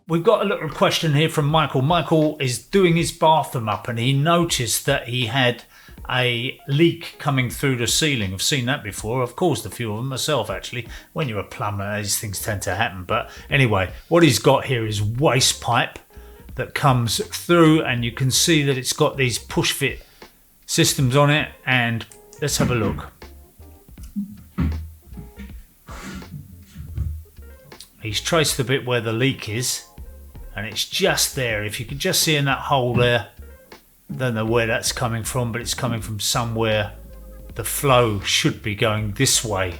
We've got a little question here from Michael. Michael is doing his bathroom up and he noticed that he had a leak coming through the ceiling. I've seen that before. I've caused a few of them myself, actually. When you're a plumber, these things tend to happen. But anyway, what he's got here is waste pipe that comes through, and you can see that it's got these push fit systems on it. And let's have a look. He's traced the bit where the leak is, and it's just there. If you can just see in that hole there, don't know where that's coming from, but it's coming from somewhere. The flow should be going this way,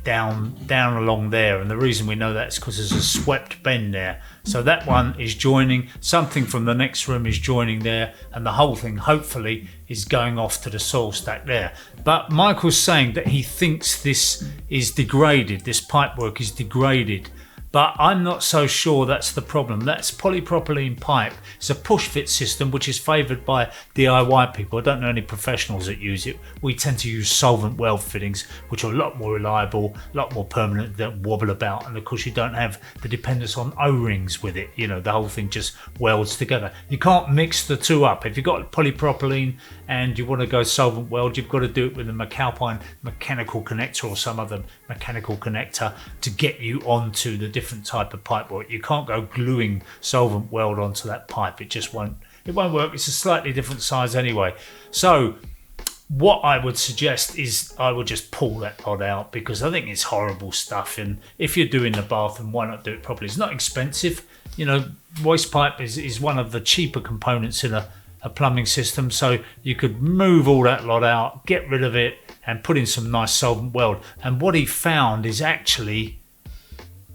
down along there, and the reason we know that is because there's a swept bend there. So that one is joining, something from the next room is joining there, and the whole thing hopefully is going off to the soil stack there. But Michael's saying that he thinks this is degraded, this pipework is degraded, but I'm not so sure that's the problem. That's polypropylene pipe. It's a push fit system which is favoured by DIY people. I don't know any professionals that use it. We tend to use solvent weld fittings, which are a lot more reliable, a lot more permanent, that wobble about, and of course you don't have the dependence on O-rings with it. You know, the whole thing just welds together. You can't mix the two up. If you've got polypropylene and you want to go solvent weld, you've got to do it with a McAlpine mechanical connector or some other mechanical connector to get you onto the different type of pipe work. You can't go gluing solvent weld onto that pipe. It just won't work. It's a slightly different size anyway. So what I would suggest is I would just pull that pod out, because I think it's horrible stuff, and if you're doing the bathroom, why not do it properly? It's not expensive. You know, waste pipe is one of the cheaper components in a plumbing system, so you could move all that lot out, get rid of it, and put in some nice solvent weld. And what he found is actually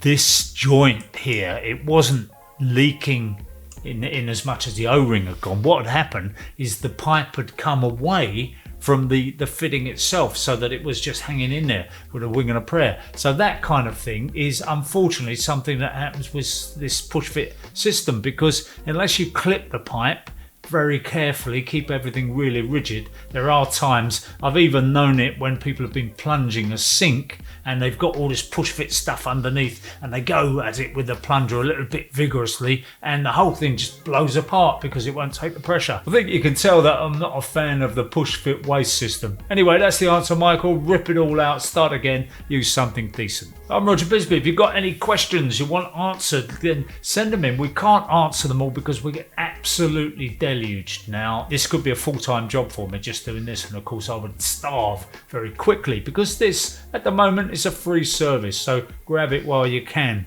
this joint here, it wasn't leaking in as much as the O-ring had gone. What had happened is the pipe had come away from the fitting itself, so that it was just hanging in there with a wing and a prayer. So that kind of thing is unfortunately something that happens with this push fit system, because unless you clip the pipe very carefully, keep everything really rigid, there are times, I've even known it when people have been plunging a sink and they've got all this push fit stuff underneath, and they go at it with the plunger a little bit vigorously, and the whole thing just blows apart because it won't take the pressure. I think you can tell that I'm not a fan of the push fit waste system. Anyway, that's the answer, Michael. Rip it all out, start again, use something decent. I'm Roger Bisbee. If you've got any questions you want answered, then send them in. We can't answer them all because we get absolutely deluged. Now, this could be a full-time job for me, just doing this, and of course I would starve very quickly, because this at the moment is a free service, so grab it while you can.